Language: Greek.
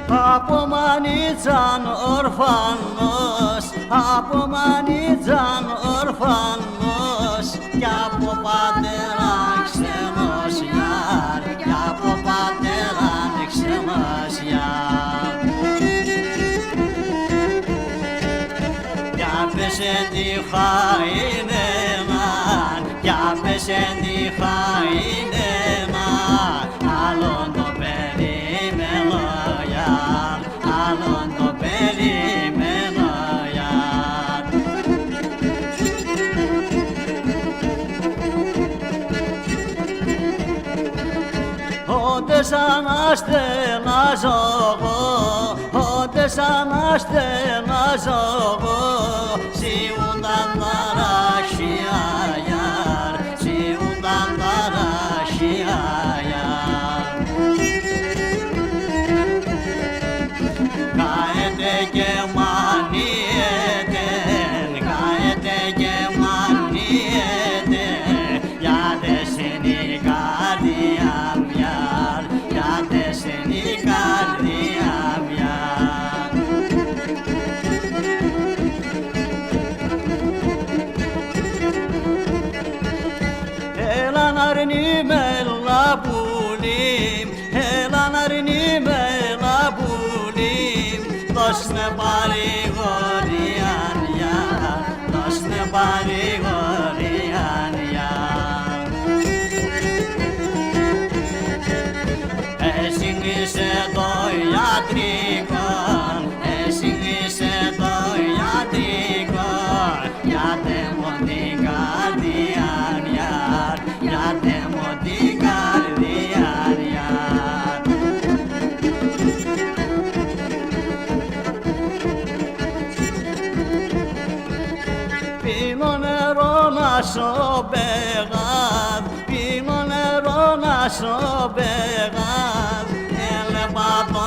Από Μανίτζαν ορφανός, από Μανίτζαν ορφανός κι από πατέρα ξένος γιάρ, κι από πατέρα ξένος γιάρ. Κι άπεσε τη χαΐνεμαν, κι άπεσε τη χαΐνεμαν, άλλον το περιμένω γιάρ, άλλον το περιμένω γιάρ. Όντες αναστενάζω εγώ, όντες αναστενάζω εγώ, σιούνταν ταραχία γιάρ, σιούνταν ταραχία γιάρ. Κάετε και μανιέτε, κάετε και μανιέτε, γιατί είναι η καρδιά μιάρ, γιατί είναι η καρδιά μιάρ. Έλα να ρνíme λαμπούλιμ, έλα να ρνíme λαμπούλιμ, δώσ' με παρηγοριάν γιάρ, δώσ' με παρηγοριάν γιάρ. Εσύ είσαι το ιατρικό, εσύ είσαι το ιατρικό, γιατί μου την καρδιά γιάρ, γιατί μου την καρδιά γιάρ. Πίνω νερό να σω μπεγάδ, πίνω νερό να σω μπεγάδ, έλεπα το